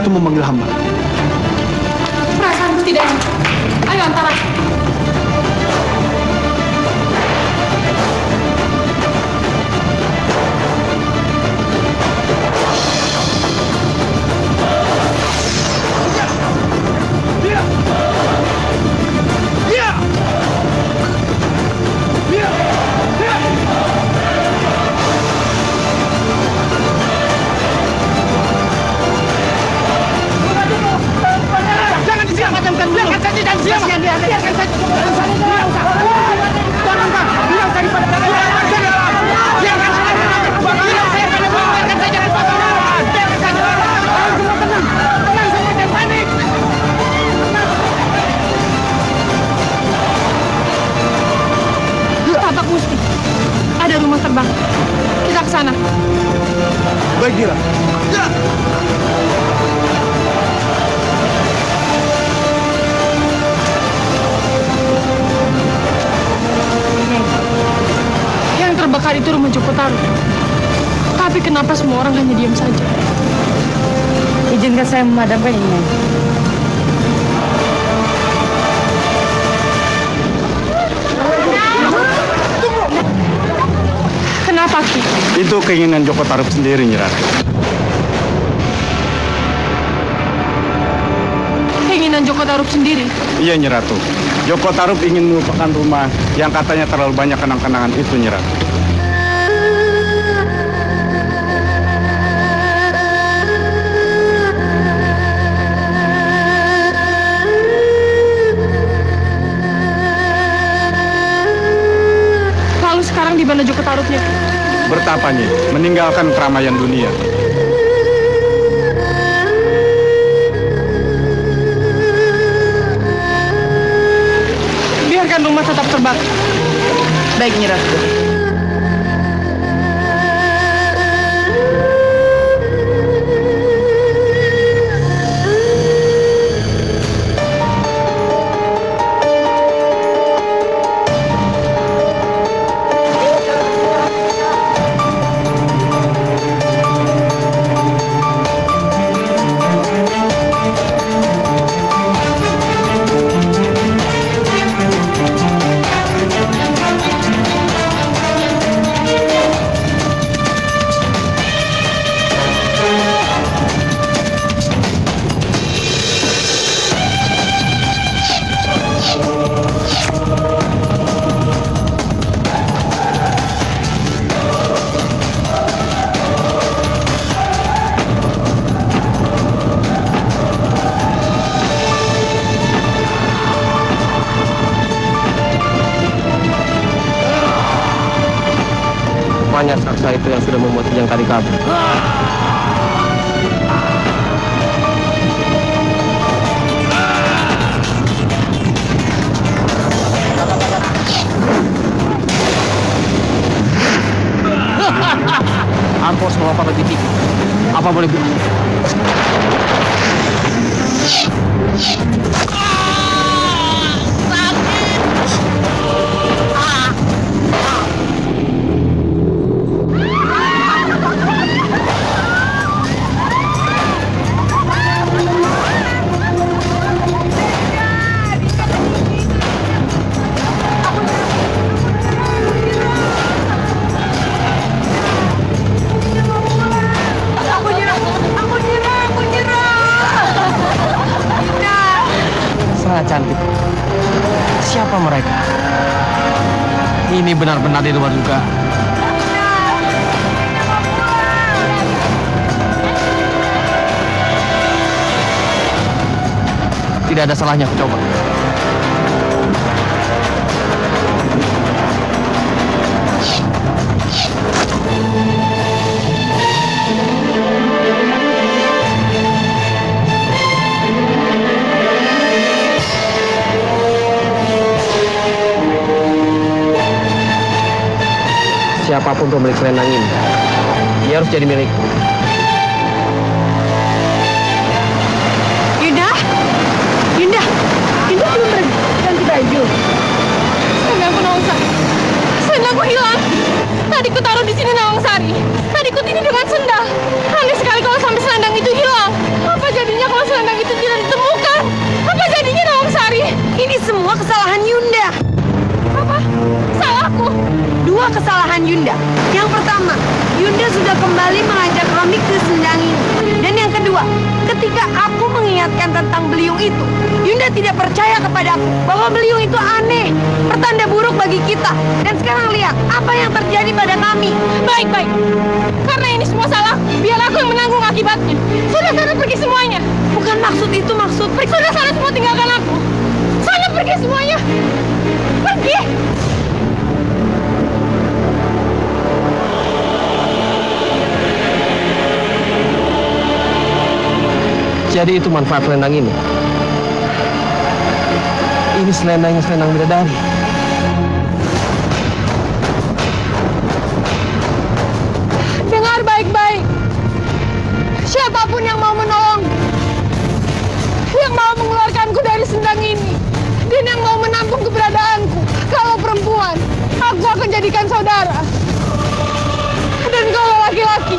Ratu memanggil hamba. Perasaanku tidak enak. Ayo antara. Tapak Musti, ada rumah terbang. Kita ke sana. Baik, Dira. Yang terbakar itu rumah Joko Tarub. Tapi kenapa semua orang hanya diam saja? Izinkan saya memadamkan ini. Kenapa, Ki? Itu keinginan Joko Tarub sendiri, Nyi Ratu. Keinginan Joko Tarub sendiri? Iya, Nyi Ratu. Joko Tarub ingin melupakan rumah yang katanya terlalu banyak kenang-kenangan itu, Nyi Ratu. Lalu sekarang di mana Joko Tarubnya? Bertapa, Nyi, meninggalkan keramaian dunia. Biarkan rumah tetap terbakar. Baik, Nyi Ratu. Rupanya saksa itu yang sudah membuat Kijang tadi kabur. Ampos mau apa begitu? Apa boleh buat? Cantik. Siapa mereka? Ini benar-benar di luar dugaan. Tidak ada salahnya aku coba. Siapapun pemilik selendang ini, dia harus jadi milikku. Yunda? Yunda? Yunda belum berganti baju. Selendangku Nawangsari. Selendangku hilang. Tadi ku taruh di sini Nawangsari. Tadi ku tidur dengan sendal. Aneh sekali kalau sampai selendang itu hilang. Apa jadinya Yunda sudah kembali mengajak kami ke sendang ini. Dan yang kedua, ketika aku mengingatkan tentang beliung itu, Yunda tidak percaya kepadaku bahwa beliung itu aneh, pertanda buruk bagi kita. Dan sekarang lihat apa yang terjadi pada kami. Baik-baik. Karena ini semua salah, biar aku yang menanggung akibatnya. Sudah sana pergi semuanya. Bukan maksud itu, Sudah sana semua tinggalkan aku. Sana pergi semuanya. Pergi. Jadi itu manfaat selendang ini. Ini selendang bidadari. Dengar baik-baik. Siapapun yang mau menolong, yang mau mengeluarkanku dari sendang ini, dan yang mau menampung keberadaanku, kalau perempuan, aku akan jadikan saudara. Dan kalau laki-laki,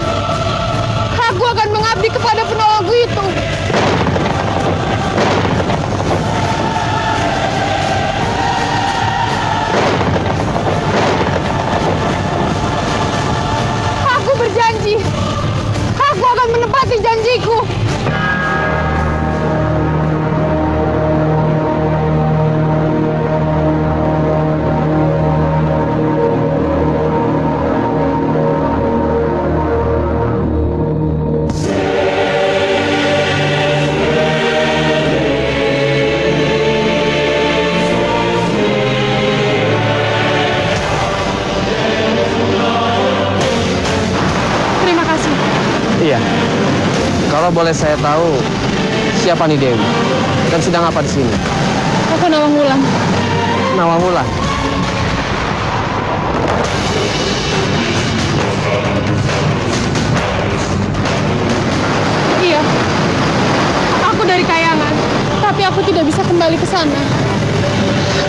aku akan mengabdi kepada penolongku itu. Aku berjanji, aku akan menepati janjiku. Terima kasih. Iya. Kalau boleh saya tahu, siapa nih Dewi? Dan sedang apa di sini? Aku Nawang Wulan. Nawang Wulan. Iya. Aku dari Kayangan, tapi aku tidak bisa kembali ke sana.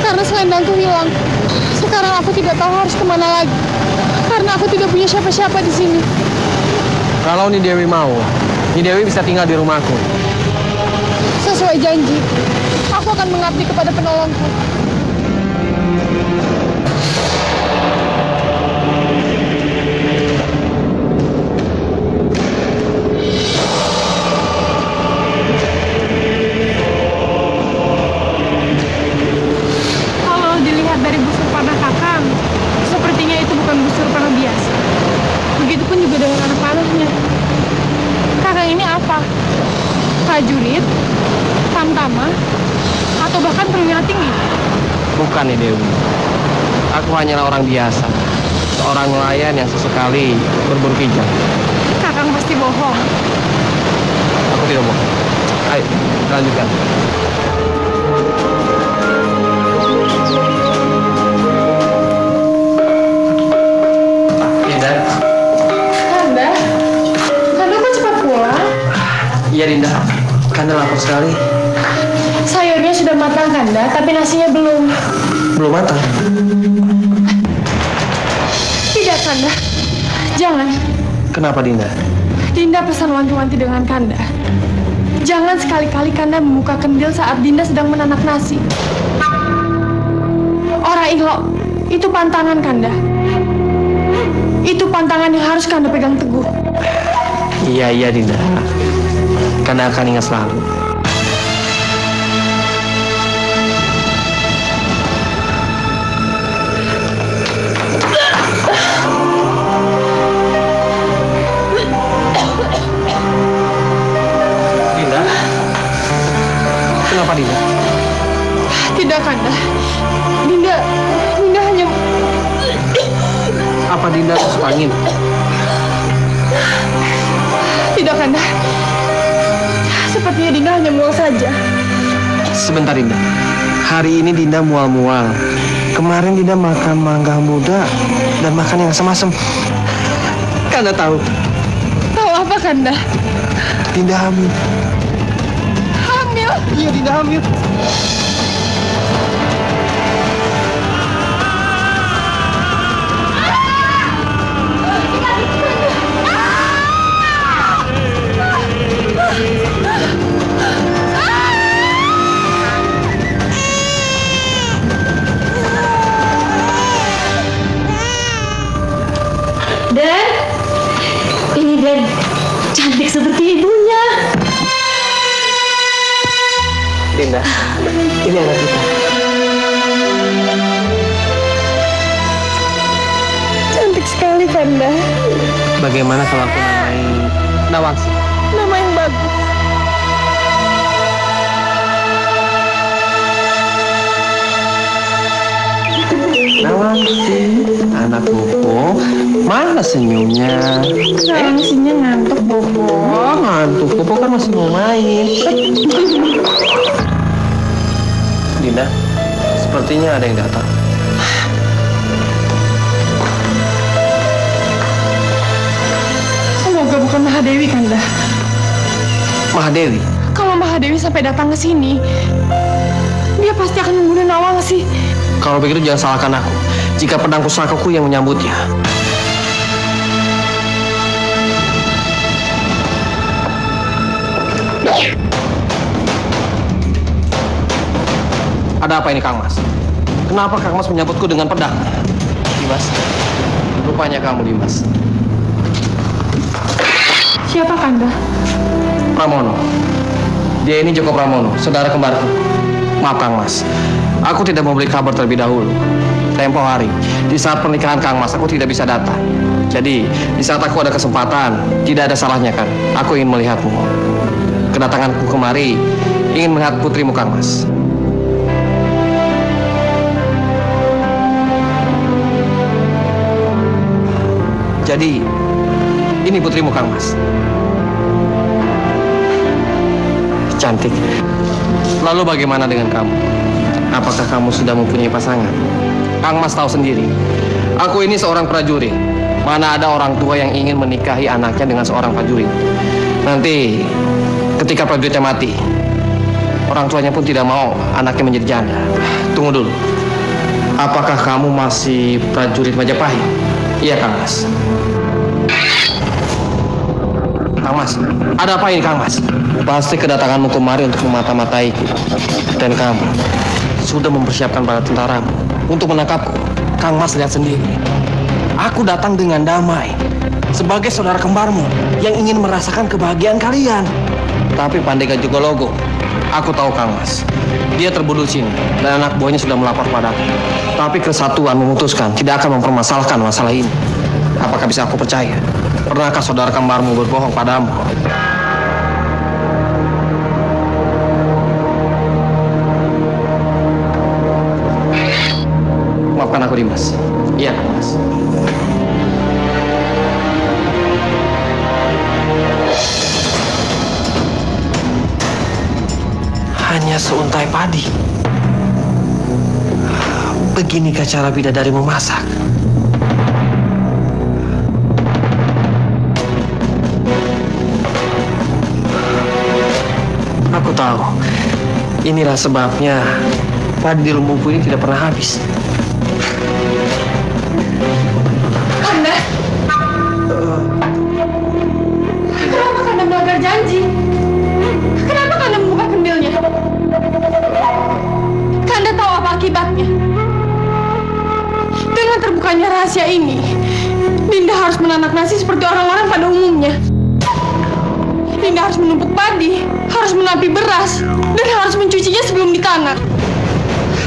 Karena selendangku hilang. Sekarang aku tidak tahu harus kemana lagi. Karena aku tidak punya siapa-siapa di sini. Kalau nih Dewi mau, nih Dewi bisa tinggal di rumahku. Sesuai janji, aku akan mengabdi kepada penolongku. Kalau dilihat dari busur panah Kakang, sepertinya itu bukan busur panah biasa. Begitupun juga dengan anak panahnya. Kakang ini apa? Prajurit, tamtama, atau bahkan perwira tinggi? Bukan nih Dewi. Aku hanyalah orang biasa. Seorang nelayan yang sesekali berburu kijang. Kakang pasti bohong. Aku tidak bohong. Ayo, kita lanjutkan. Dinda. Kanda? Kanda kok cepat pulang? Iya Dinda. Kanda lapar sekali. Sayurnya sudah matang Kanda, tapi nasinya belum. Belum matang. Tidak Kanda. Jangan. Kenapa Dinda? Dinda pesan wanti-wanti dengan Kanda. Jangan sekali-kali Kanda membuka kendil saat Dinda sedang menanak nasi. Ora Ilo, itu pantangan Kanda. Itu pantangan yang harus Kanda pegang teguh. Iya Dinda. Kanda akan ingat selalu. Dinda? Kenapa Dinda? Tidak Kanda. Dinda hanya... Apa Dinda masuk angin? Tidak Kanda. Sepertinya Dinda hanya mual saja. Sebentar Dinda. Hari ini Dinda mual-mual. Kemarin Dinda makan mangga muda dan makan yang asam-asam. Kanda tahu. Tahu apa Kanda? Dinda hamil. Hamil? Iya Dinda hamil. Dan Kanda. Bagaimana kalau aku namai Nawangsi? Nama yang bagus. Nawangsi, anak bobo, mana senyumnya? Nawangsinya ngantuk, Bobo. Oh, ngantuk, bobo kan masih mau main. Dinda, sepertinya ada yang datang. Semoga bukan Mahadewi, Kanda. Mahadewi, Kalau Mahadewi sampai datang ke sini, dia pasti akan membunuh Nawangsi. kalau begitu jangan salahkan aku. Jika pedang pusakaku yang menyambutnya. Ada apa ini, Kang Mas? Kenapa Kang Mas menyambutku dengan pedang? Dimas, rupanya kamu, Dimas. Siapa, Kanda? Pramono. Dia ini Joko Pramono, saudara kembarku. Maaf Kang Mas, aku tidak memberi kabar terlebih dahulu. Tempo hari, di saat pernikahan Kang Mas, aku tidak bisa datang. Jadi, di saat aku ada kesempatan, tidak ada salahnya kan, aku ingin melihatmu. Kedatanganku kemari, ingin melihat putrimu Kang Mas. Jadi, ini putrimu Kang Mas. Cantik. Lalu bagaimana dengan kamu? Apakah kamu sudah mempunyai pasangan? Kang Mas tahu sendiri, aku ini seorang prajurit. Mana ada orang tua yang ingin menikahi anaknya dengan seorang prajurit. Nanti ketika prajuritnya mati, orang tuanya pun tidak mau anaknya menjadi janda. Tunggu dulu. Apakah kamu masih prajurit Majapahit? Iya Kang Mas. Kang Mas, ada apa ini Kang Mas? Pasti kedatanganmu kemari untuk memata-mataiku. Dan kamu sudah mempersiapkan para tentaramu untuk menangkapku. Kang Mas lihat sendiri. Aku datang dengan damai. Sebagai saudara kembarmu yang ingin merasakan kebahagiaan kalian. Tapi Pandega Jogologo, aku tahu Kang Mas. Dia terbunuh sini dan anak buahnya sudah melapor padaku. Tapi Kesatuan memutuskan tidak akan mempermasalahkan masalah ini. Apakah bisa aku percaya? Pernahkah saudara kembarmu berbohong padamu? Maafkan aku Dimas. Iya Kang Mas. Hanya seuntai padi. Beginikah cara bidadari memasak? Aku tahu. Inilah sebabnya padi di lumbungku ini tidak pernah habis. Kanda? Kenapa Kanda melanggar janji? Kenapa Kanda membuka kendilnya? Kanda tahu apa akibatnya? Dengan terbukanya rahasia ini, Dinda harus menanak nasi seperti orang-orang pada umumnya. Dinda harus menumpuk padi, harus menapi beras, dan harus mencucinya sebelum ditanak.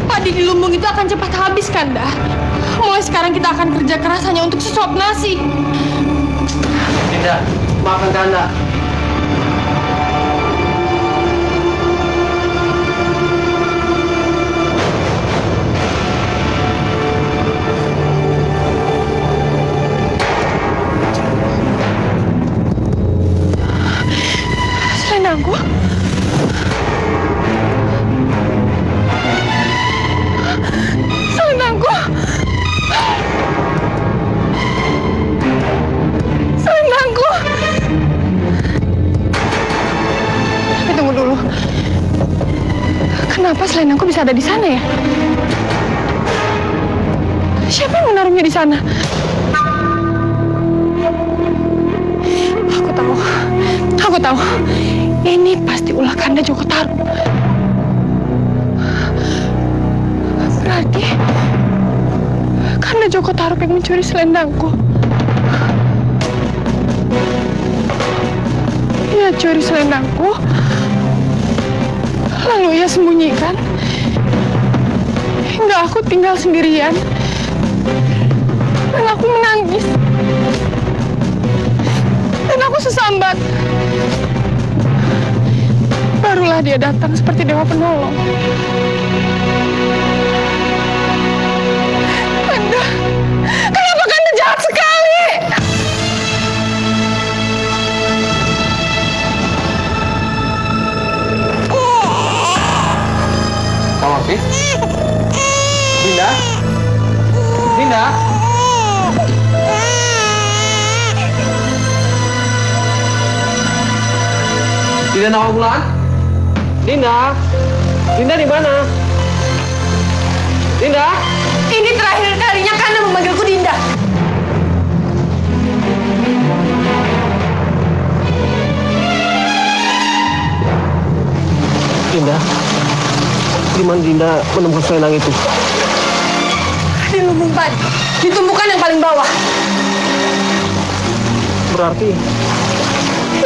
Padi di lumbung itu akan cepat habis, Kanda. Mulai sekarang kita akan kerja keras hanya untuk sesuap nasi. Tidak, maafkan Kanda. Selendangku? Selendangku? Selendangku? Tapi tunggu dulu. Kenapa selendangku bisa ada di sana ya? Siapa yang menaruhnya di sana? Aku tahu. Ini pasti ulah Kanda Joko Tarub. Berarti Kanda Joko Tarub yang mencuri selendangku. Ia curi selendangku, lalu ia sembunyikan hingga aku tinggal sendirian dan aku menangis. Dan aku sesambat. Barulah dia datang seperti dewa penolong. Kanda, kenapa Kanda jahat sekali? Mawangsi? Dinda? Dinda? Dinda Nawangwulan? Dinda? Dinda di mana? Dinda? Ini terakhir kalinya Kanda memanggilku Dinda. Dinda? Di mana Dinda menemukan selendang itu? Di lumbung padi, di tumpukan yang paling bawah. Berarti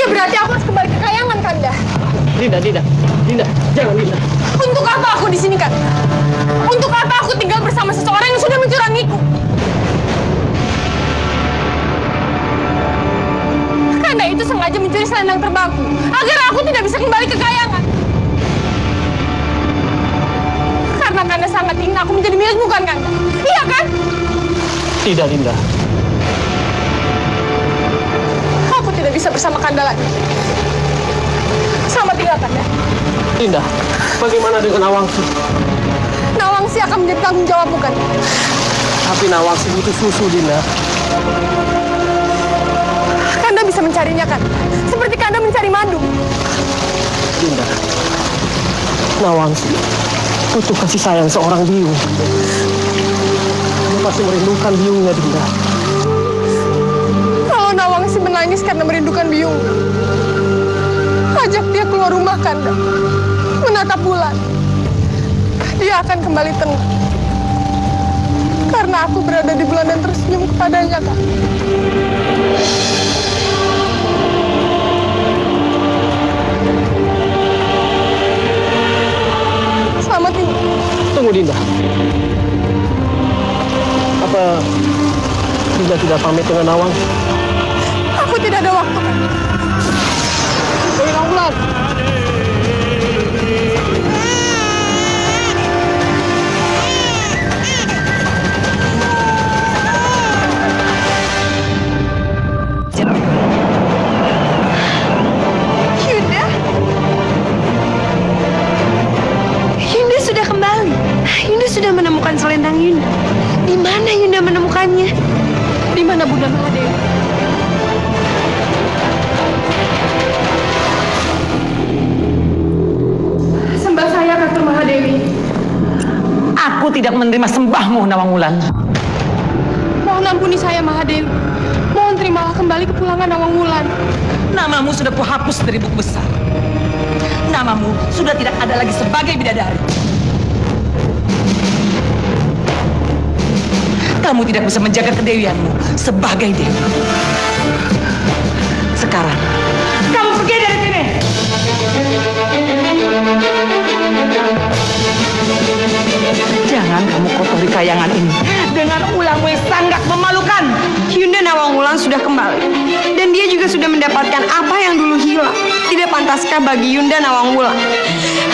Ya berarti aku harus kembali ke kayangan, Kanda. Dinda, jangan Dinda. Untuk apa aku di sini, Kanda? Untuk apa aku tinggal bersama seseorang yang sudah mencurangiku? Kanda itu sengaja mencuri selendang terbangku agar aku tidak bisa kembali ke kayangan. Karena Kanda sangat ingin aku menjadi milik, bukan Kanda? Iya kan? Tidak, Dinda. Aku tidak bisa bersama Kanda lagi. Selamat tinggal, Kanda. Dinda, bagaimana dengan Nawangsi? Nawangsi akan menjadi tanggung jawab, bukan? Tapi Nawangsi butuh susu, Dinda. Kanda bisa mencarinya, kan? Seperti Kanda mencari madu. Dinda, Nawangsi butuh kasih sayang seorang biung. Dia pasti merindukan biungnya, Dinda. Kalau Nawangsi menangis karena merindukan biung, ajak dia keluar rumah, Kanda. Menatap bulan. Dia akan kembali tenang. Karena aku berada di bulan dan tersenyum kepadanya, Kak. Selamat tinggal. Tunggu, Dinda. Apa Dinda tidak pamit dengan Nawangsi? Aku tidak ada waktu, Kak. Nawangwulan. Yunda? Yunda sudah kembali. Yunda sudah menemukan selendang Yunda. Di mana Yunda menemukannya? Di mana Bunda Mahadewi? Sembah saya, Kak Mahadewi. Aku tidak menerima sembahmu, Nawangwulan. Mohon ampuni saya, Mahadewi. Mohon terimalah kembali kepulangan Nawangwulan. Namamu sudah kuhapus dari buku besar. Namamu sudah tidak ada lagi sebagai bidadari. Kamu tidak bisa menjaga kedewianmu sebagai dewi. Sekarang, kamu pergi dari sini. Jangan kamu kotori kayangan ini dengan ulangmu yang sangat memalukan. Yunda Nawangwulan sudah kembali. Dan dia juga sudah mendapatkan apa yang dulu hilang. Tidak pantaskah bagi Yunda Nawangwulan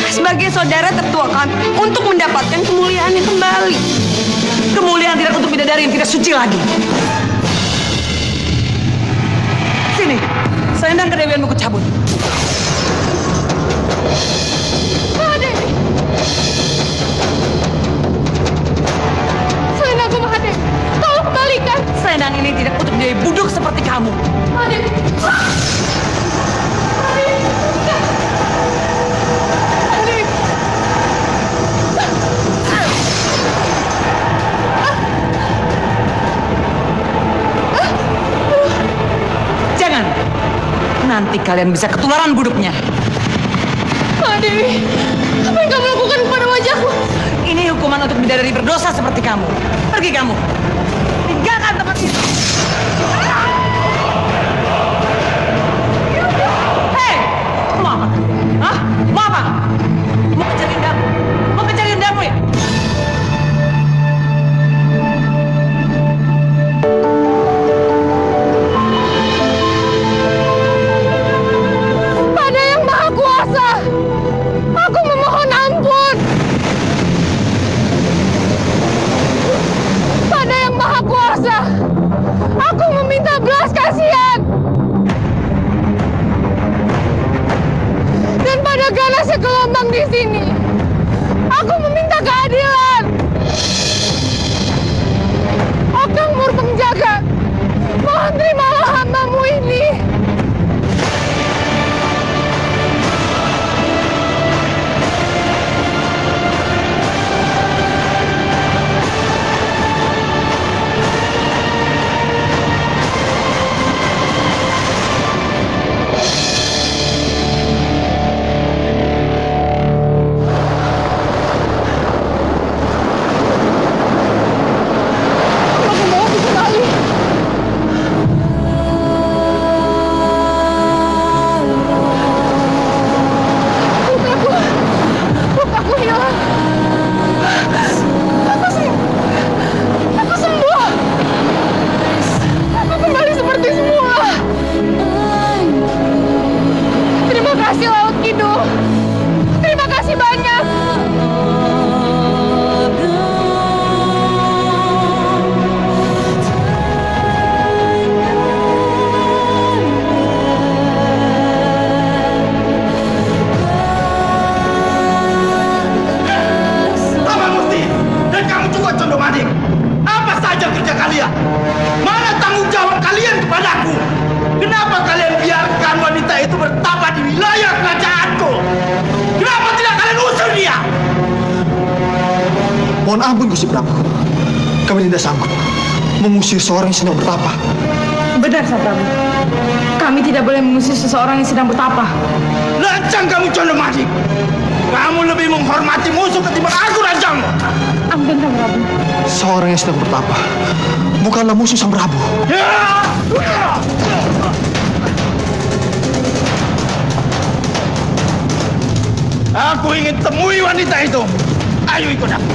sebagai saudara tertua kami untuk mendapatkan kemuliaannya kembali? Kemuliaan tidak untuk bidadari yang tidak suci lagi. Sini, selendang kedewianmu kucabut. Mahadewi! Selendangku, Mahadewi. Tolong kembalikan. Selendang ini tidak untuk dewi buduk seperti kamu. Mahadewi. Jangan. Nanti kalian bisa ketularan buduknya. Mahadewi, apa yang kamu lakukan kepada wajahku? Ini hukuman untuk bidadari berdosa seperti kamu. Pergi kamu. Tinggalkan tempat ini. Hei, mau apa? Hah? Mau apa? Mau kejar Indamu? Mau kejar Indamu ya? ini. Aku meminta keadilan. Kang Mur Penjaga, mohon terimalah hambamu ini. Mohon ampun Gusti Prabu. Kami tidak sanggup mengusir seorang yang sedang bertapa. Benar, Sang Prabu. Kami tidak boleh mengusir seseorang yang sedang bertapa. Lancang kamu Condomadi. Kamu lebih menghormati musuh ketimbang aku, Lancang. Ampun, Sang Prabu. Seorang yang sedang bertapa bukanlah musuh Sang Prabu. Aku ingin temui wanita itu. Ayo ikut aku.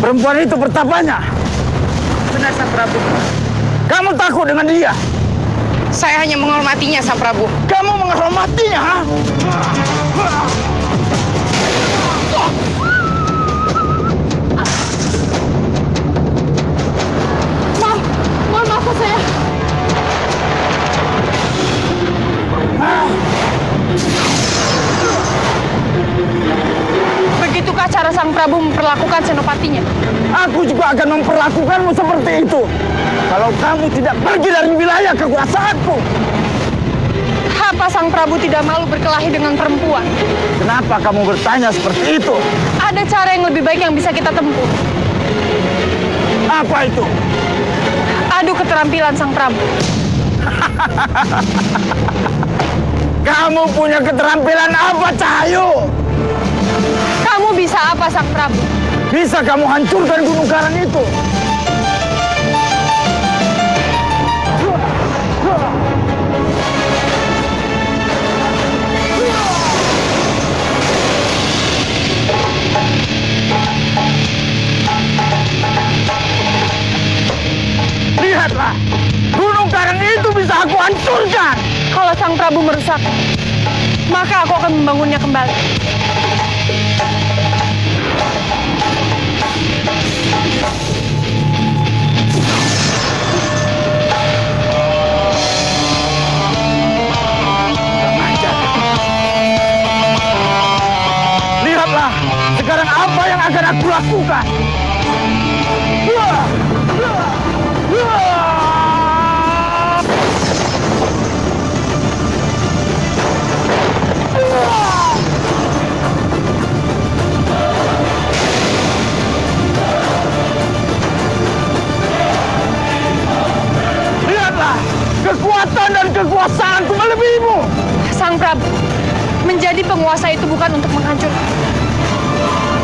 Perempuan itu bertapanya. Benar, Sang Prabu. Kamu takut dengan dia? Saya hanya menghormatinya, Sang Prabu. Kamu menghormatinya, ha? Mohon maaf saya. Begitukah cara Sang Prabu memperlakukan senopatinya? Aku juga akan memperlakukanmu seperti itu. Kalau kamu tidak pergi dari wilayah kekuasaanku. Apa Sang Prabu tidak malu berkelahi dengan perempuan? Kenapa kamu bertanya seperti itu? Ada cara yang lebih baik yang bisa kita tempuh. Apa itu? Adu keterampilan Sang Prabu. Kamu punya keterampilan apa, Cahayu? Kamu bisa apa, Sang Prabu? Bisa kamu hancurkan Gunung Karang itu. Lihatlah, Gunung Karang itu bisa aku hancurkan. Kalau Sang Prabu merusak, maka aku akan membangunnya kembali. Lihatlah, sekarang apa yang akan aku lakukan. Lihatlah, kekuatan dan kekuasaanku melebihimu. Sang Prabu, menjadi penguasa itu bukan untuk menghancurkan.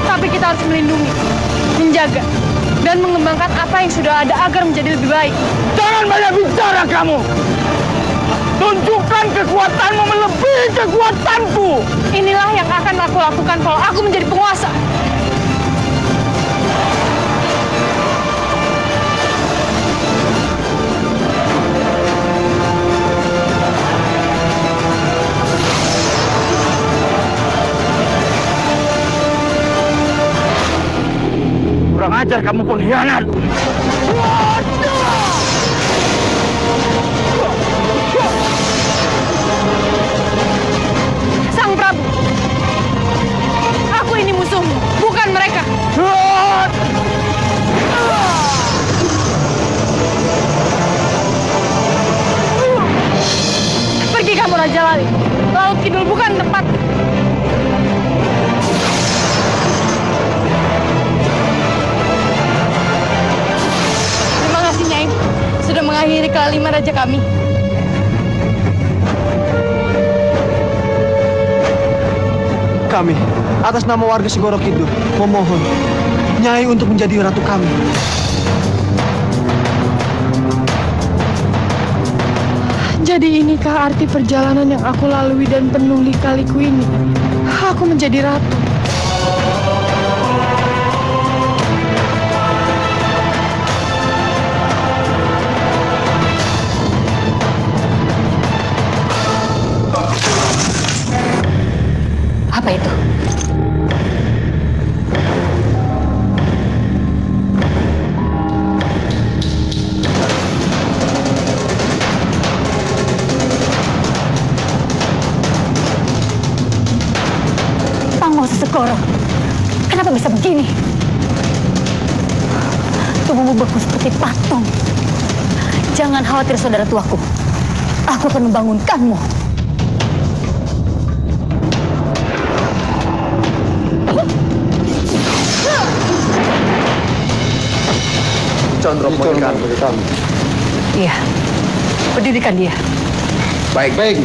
Tapi kita harus melindungi, menjaga, dan mengembangkan apa yang sudah ada agar menjadi lebih baik. Jangan banyak bicara kamu. Tunjukkan kekuatanmu melebihi kekuatanku. Inilah yang akan aku lakukan kalau aku menjadi penguasa. ajar kamu pengkhianat. Sang Prabu, aku ini musuhmu, bukan mereka. Pergi kamu Raja Lali. Laut Kidul bukan tempat. Terima kasih Nyai sudah mengakhiri kelaliman raja kami. Kami, atas nama warga Segoro Kidul, memohon Nyai untuk menjadi ratu kami. Jadi inikah arti perjalanan yang aku lalui dan penuh lika-liku ini? Aku menjadi ratu. Apa itu? Pangoso Segoro, kenapa bisa begini? Tubuhmu beku seperti patung. Jangan khawatir saudara tuaku. Aku akan membangunkanmu. Condro memberikan bagi kami. Iya, berdirikan dia. Baik, baik.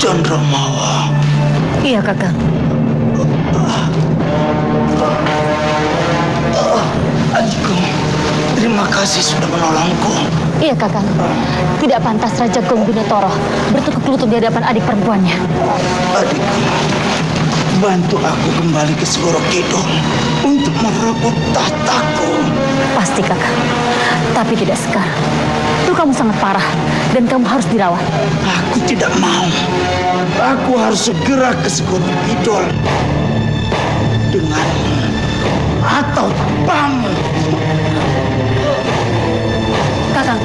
Chandromawa. Iya, Kakang. Adikku, terima kasih sudah menolongku. Iya, Kakang. Tidak pantas Raja Gong Binotoro bertekuk lutut di hadapan adik perempuannya. Adikku, bantu aku kembali ke Segoro Kidul untuk merebut tahtaku. Pasti, Kakang. Tapi tidak sekarang. Lukamu sangat parah dan kamu harus dirawat. Aku tidak mau. Aku harus segera ke Segoro Kidul denganmu atau tanpamu. Kakang.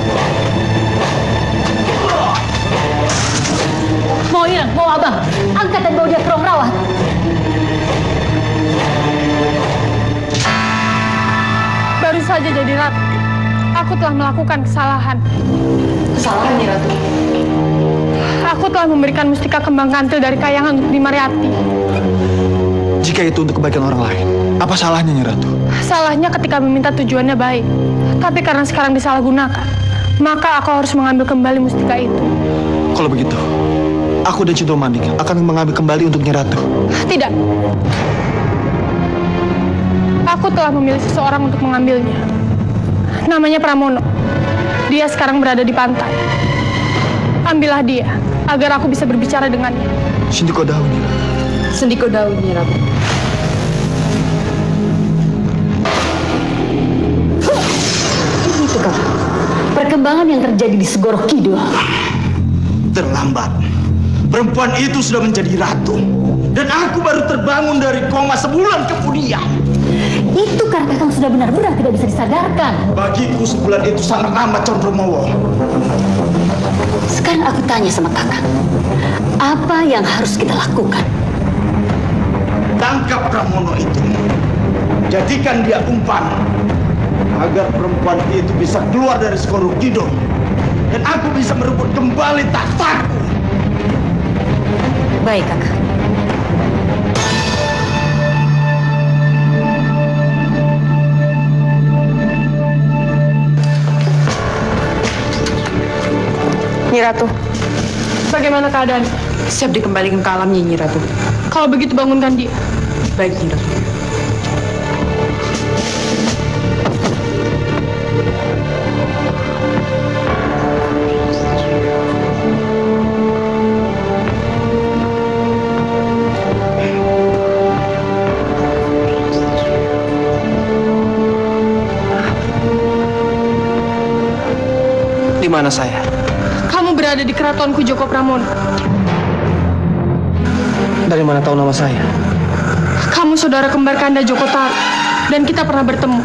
Mau hilang, mau abang. Angkat dan bawa dia ke ruang rawat. Baru saja jadi ratu, aku telah melakukan kesalahan. Kesalahan, Nyi Ratu. Aku telah memberikan mustika kembang kantil dari kayangan untuk Dimariati. Jika itu untuk kebaikan orang lain, apa salahnya Nyi Ratu? Salahnya ketika meminta tujuannya baik. Tapi karena sekarang disalahgunakan, maka aku harus mengambil kembali mustika itu. Kalau begitu, aku dan Cindro Manik akan mengambil kembali untuk Nyi Ratu. Tidak. Aku telah memilih seseorang untuk mengambilnya. Namanya Pramono. Dia sekarang berada di pantai. Ambillah dia, agar aku bisa berbicara dengannya. Sindiko Daun, Nyi Ratu. Sendiko Daun, Nyi Ratu. Itu, Kakak. Perkembangan yang terjadi di Segoro Kidul. Terlambat. Perempuan itu sudah menjadi ratu. Dan aku baru terbangun dari koma sebulan kemudian. Itu karena Kakang sudah benar-benar tidak bisa disadarkan. Bagiku sebulan itu sangat lama, Chandromawa. Sekarang aku tanya sama Kakang. Apa yang harus kita lakukan? Tangkap Pramono itu. Jadikan dia umpan. Agar perempuan itu bisa keluar dari Segoro Kidul. Dan aku bisa merebut kembali tahtaku. Baik, Kakang. Nyi Ratu, bagaimana keadaan? Siap dikembalikan ke alamnya, Nyi Ratu. Kalau begitu bangunkan dia. Baik, Nyi Ratu. Di mana saya? Kamu berada di keratonku Joko Pramono. Dari mana tahu nama saya? Kamu saudara kembar Kanda Joko Tarub, dan kita pernah bertemu.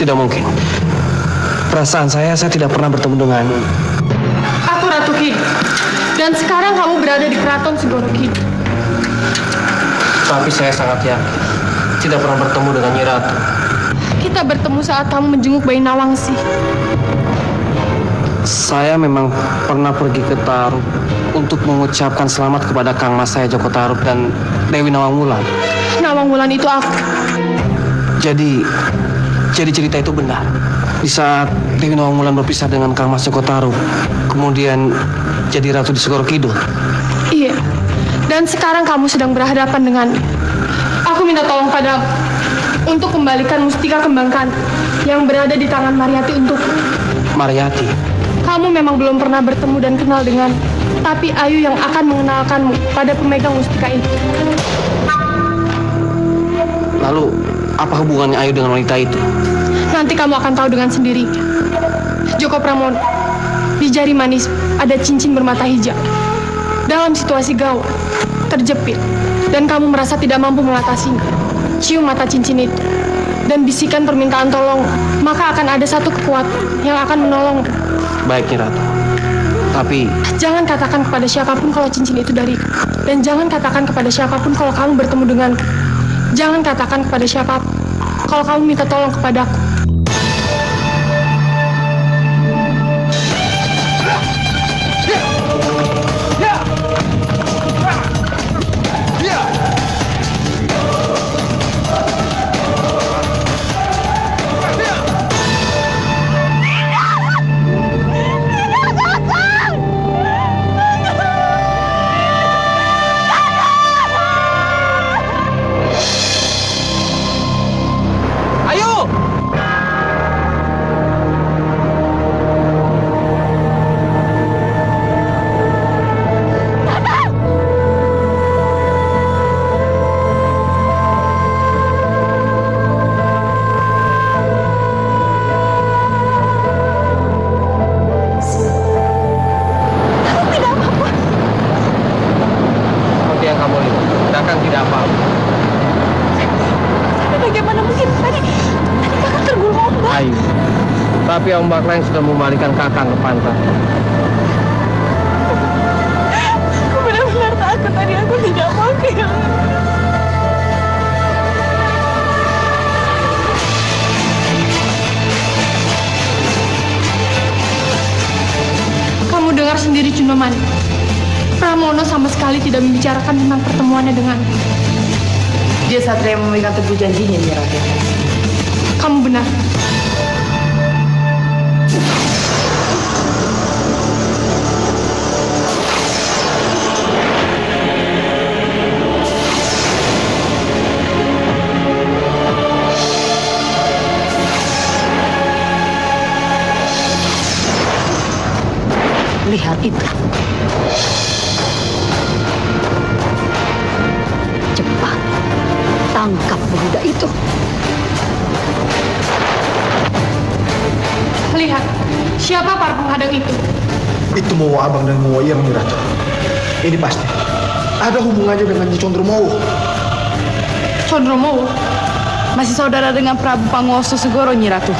Tidak mungkin. Perasaan saya tidak pernah bertemu denganmu. Aku Ratu Kidul, dan sekarang kamu berada di keraton Segoro Kidul. Tapi saya sangat yakin tidak pernah bertemu dengan Nyi Ratu. Kita bertemu saat kamu menjenguk bayi Nawangsi. Saya memang pernah pergi ke Tarub untuk mengucapkan selamat kepada Kang Mas saya Joko Tarub dan Dewi Nawangwulan. Nawangwulan itu aku. Jadi cerita itu benar. Di saat Dewi Nawangwulan berpisah dengan Kang Mas Joko Tarub, kemudian jadi ratu di Segoro Kidul. Iya. Dan sekarang kamu sedang berhadapan dengannya. Aku minta tolong padamu untuk kembalikan mustika kembangkan yang berada di tangan Mariati untukku. Mariati. Kamu memang belum pernah bertemu dan kenal dengan, tapi Ayu yang akan mengenalkanmu pada pemegang mustika itu. Lalu, apa hubungannya Ayu dengan wanita itu? Nanti kamu akan tahu dengan sendirinya. Joko Pramono, di jari manis ada cincin bermata hijau. Dalam situasi gawat, terjepit, dan kamu merasa tidak mampu mengatasinya, cium mata cincin itu, dan bisikan permintaan tolong, maka akan ada satu kekuatan yang akan menolong. Baik, Nyi Ratu. Tapi jangan katakan kepada siapapun kalau cincin itu dariku, dan jangan katakan kepada siapapun kalau kamu bertemu denganku. Jangan katakan kepada siapapun kalau kamu minta tolong kepadaku. tapi ombak lain sudah membalikan Kakang ke pantai. Aku benar-benar takut tadi, aku tidak mau kehilangan. Kamu dengar sendiri, Cundomani. Pramono sama sekali tidak membicarakan tentang pertemuannya dengan. Dia satria yang memegang teguh janjinya, Nyi Ratu. Kamu benar. Lihat itu. Cepat tangkap pemuda itu. Lihat, siapa para penghadang itu? Itu Mowo Abang dan Mowo Ireng, Nyi Ratu. Ini pasti ada hubungannya dengan Nyi Condromowo. Condromowo masih saudara dengan Prabu Panguwaso Segoro, Nyi Ratu.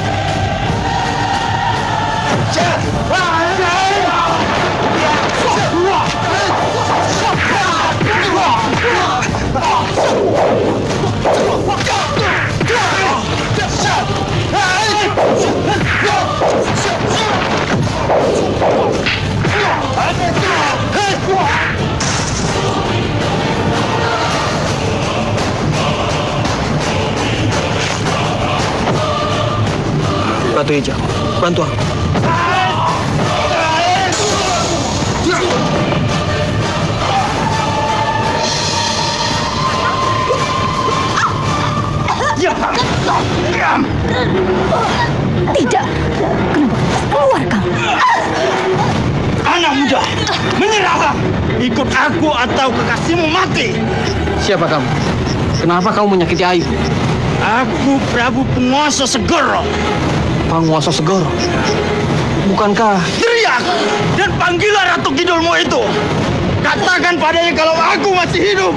Batu Hijau, bantu aku. Tidak. Kenapa? Keluar kamu. Anak muda, menyerahlah. Ikut aku atau kekasihmu mati. Siapa kamu? Kenapa kamu menyakiti Ayu? Aku Prabu Panguwaso Segoro. Panguwaso Segoro? Bukankah Teriak dan panggillah Ratu Kidulmu itu. Katakan padanya kalau aku masih hidup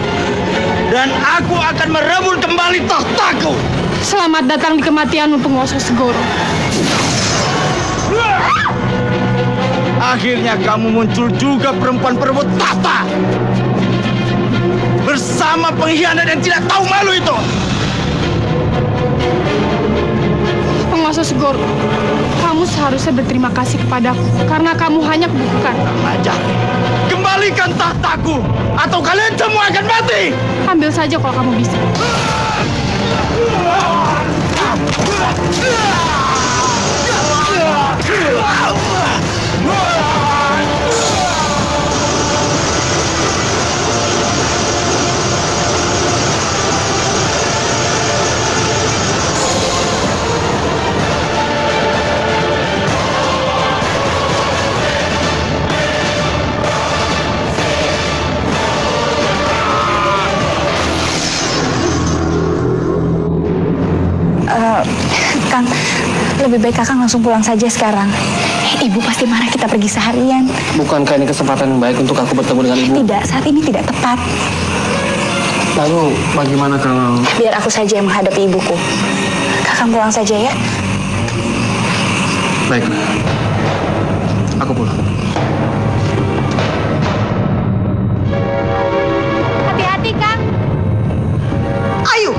dan aku akan merebut kembali tahtaku. Selamat datang di kematianmu, penguasa Segoro. Akhirnya kamu muncul juga, perempuan perebut tahta. Bersama pengkhianat yang tidak tahu malu itu. Penguasa Segoro, kamu seharusnya berterima kasih kepadaku karena kamu hanya kebukan. Ajar, kembalikan tahtaku atau kalian semua akan mati. Ambil saja kalau kamu bisa. Kang, lebih baik Kakang langsung pulang saja sekarang. Ibu pasti marah kita pergi seharian. Bukankah ini kesempatan yang baik untuk aku bertemu dengan ibu? Tidak, saat ini tidak tepat. lalu bagaimana kalau... Biar aku saja yang menghadapi ibuku. Kakang pulang saja ya. Baik, aku pulang. Hati-hati, Kang. Ayo.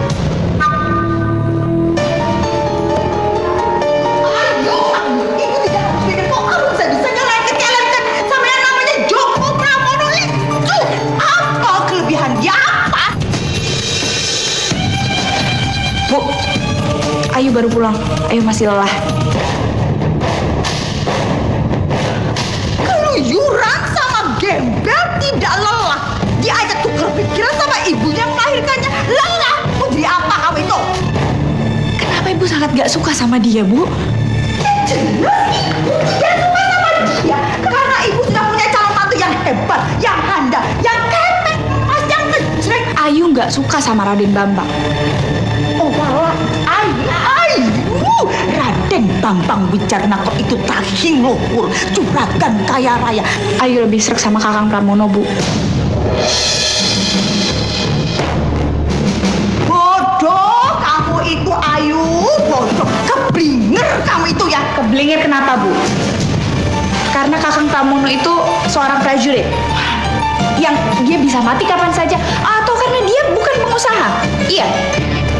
Itu tidak harus bikin kok kamu bisa nyelengket-nyelengket sama yang namanya Joko Pramono itu. Apa kelebihan dia apa? Bu, Ayu baru pulang. Ayu masih lelah. Keluyuran sama gembel tidak lelah. Dia aja tukar pikiran sama ibunya yang melahirkannya. Lelah. Mau jadi apa kamu itu? Kenapa ibu sangat gak suka sama dia, Bu? Jelas ibu tidak suka sama dia karena ibu sudah punya calon mantu yang hebat, yang handal, yang ketek, yang ngejreng. Ayu gak suka sama Raden Bambang. Oh malah Ayu, Raden Bambang Wijarnako itu tahing luhur, juragan kaya raya. Ayu lebih srek sama Kakang Pramono, Bu. Bodoh kamu itu Ayu, bodoh, keblinger kamu itu ya. Keblinger kenapa, Bu? Karena Kakang Pramono itu seorang prajurit yang dia bisa mati kapan saja, atau karena dia bukan pengusaha. Iya.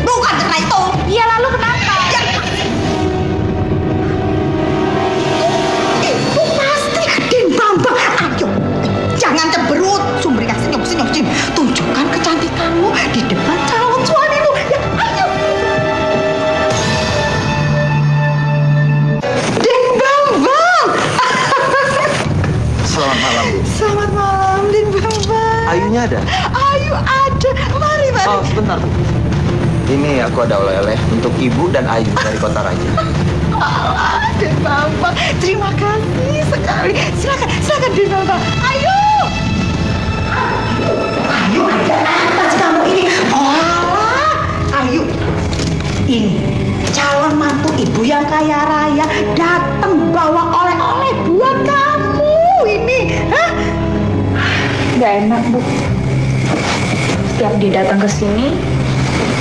Bukan karena itu. Iya, lalu kenapa? Ya. Itu pasti Raden Bambang. Ayo, jangan cemberut. Sumbernya senyum-senyum. Tunjukkan kecantikanmu di depan calon suamimu. Ya, ayo. Den Bambang. Selamat malam, Bu. Selamat malam, Den Bambang. Ayunya ada? Ayu ada. Mari. Oh, sebentar. Ini aku ada oleh-oleh untuk Ibu dan Ayu dari Kota Raja. Den Bambang, terima kasih sekali. Silakan Den Bambang. Ayo. Ayo, ada apa sih kamu ini? Oh, Ayu. Ini calon mantu ibu yang kaya raya datang bawa oleh-oleh buat kamu ini. Hah? Gak enak, Bu. Setiap dia datang ke sini,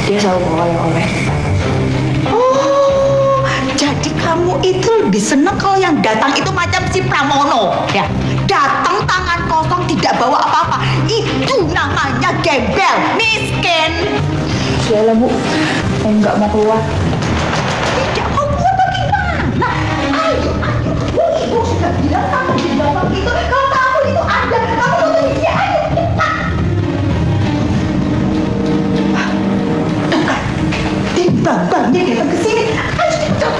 dia selalu bawa oleh-oleh. Oh, jadi kamu itu lebih seneng kalau yang datang itu macam si Pramono, ya? Datang tangan kosong tidak bawa apa-apa. Itu namanya gembel, miskin. Sudahlah, Bu. Saya nggak mau keluar. Tidak mau keluar bagaimana? Ayo. Ibu sudah bilang kamu di bawah itu. Kalau kamu itu ada, kamu butuh dia. Ayo, cepat. Tuh kan, Bambangnya datang ke sini. Ayo cepat.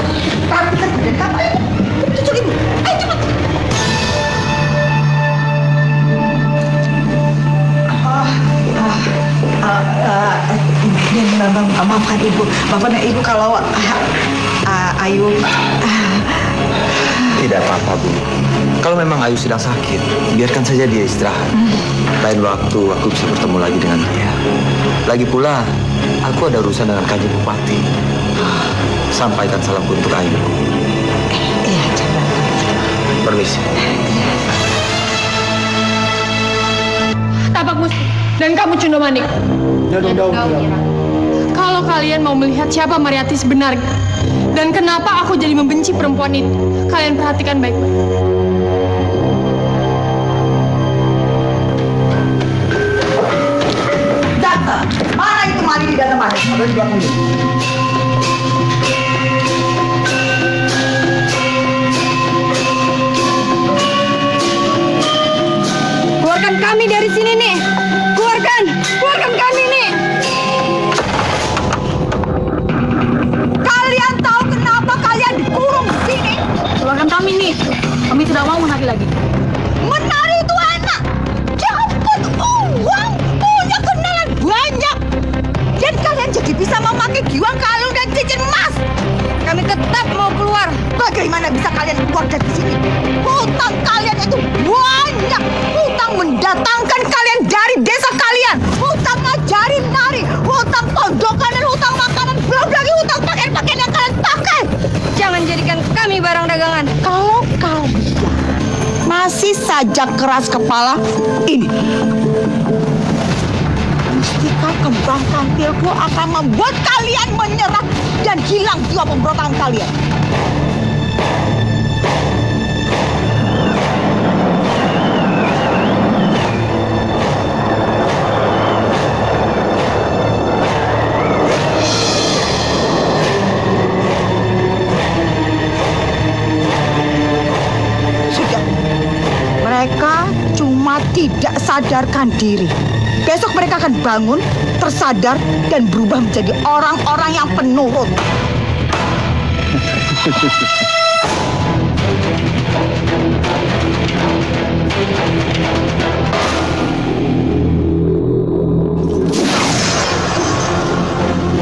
Rapikan badan kamu. Ayo, cucuk ibu. Ayo cepat. Den Bambang, maafkan ibu. Maafkan ibu kalau Ayu. Tidak apa-apa, Bu. Kalau memang Ayu sedang sakit, biarkan saja dia istirahat. Lain waktu aku bisa bertemu lagi dengan dia. Lagi pula, aku ada urusan dengan Kanjeng Bupati. Sampaikan salamku untuk Ayu. Iya, jangan. polisi. Tapak Musti dan kamu Cundomanik. Kalau kalian mau melihat siapa Mariati sebenarnya dan kenapa aku jadi membenci perempuan itu, kalian perhatikan baik-baik. Data, mana itu mari di dalam mana? Ada di belakang ini. Keluarkan kami dari sini nih. Keluarkan kami nih. Kalian tahu kenapa kalian dikurung di sini? Keluarkan kami nih. Kami tidak mau menari lagi. Menari itu enak, dapat uang, punya kenalan banyak, dan kalian jadi bisa memakai giwang kalung dan cincin emas. Kami tetap mau keluar. Bagaimana bisa kalian keluar dari sini? Hutang kalian itu banyak. Hutang mendatangkan kalian dari desa kalian. Hutang ngajarin nari. Hutang pondokan dan hutang makanan. Belum lagi hutang pakaian-pakaian yang kalian pakai. Jangan jadikan kami barang dagangan. Kalau kalian masih saja keras kepala, ini mustika kembang kantilku akan membuat kalian menyerah dan hilang jiwa pemberontakan kalian. Sudah, mereka cuma tidak sadarkan diri. Besok mereka akan bangun, tersadar, dan berubah menjadi orang-orang yang penurut.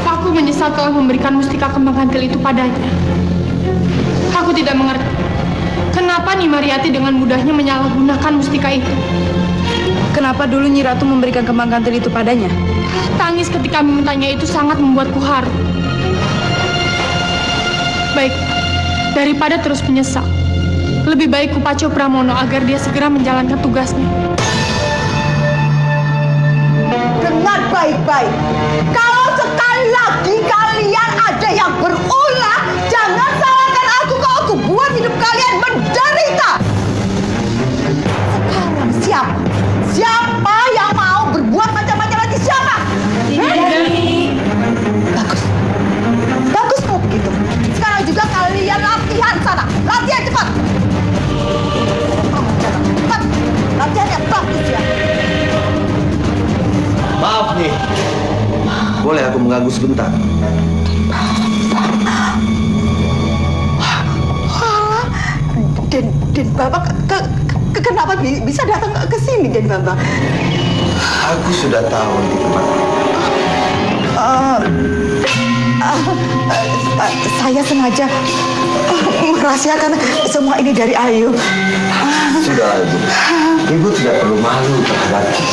Aku menyesal telah memberikan mustika kembang kantil itu padanya. Aku tidak mengerti kenapa Nyi Mariati dengan mudahnya menyalahgunakan mustika itu. Kenapa dulu Nyi Ratu memberikan kembang kantil itu padanya? Tangis ketika memintanya itu sangat membuatku haru. Baik, daripada terus menyesal, lebih baik kupacu Pramono agar dia segera menjalankan tugasnya. Dengar baik-baik. Kalau sekali lagi kalian ada yang berulah, jangan salahkan aku kalau aku buat hidup kalian menderita. Sekarang siapa? Siapa yang mau berbuat macam-macam lagi? Siapa? Bagus. Bagus kalau begitu. Sekarang juga kalian latihan sana. Latihan cepat. Cepat. Latihannya bagus ya. Maaf nih. Boleh aku mengganggu sebentar? Den Bambang, kenapa bisa datang ke sini, Den Bambang? Aku sudah tahu di tempat. Saya sengaja merahasiakan semua ini dari Ayu. Sudah, Ibu. Ibu tidak perlu malu terhadapku.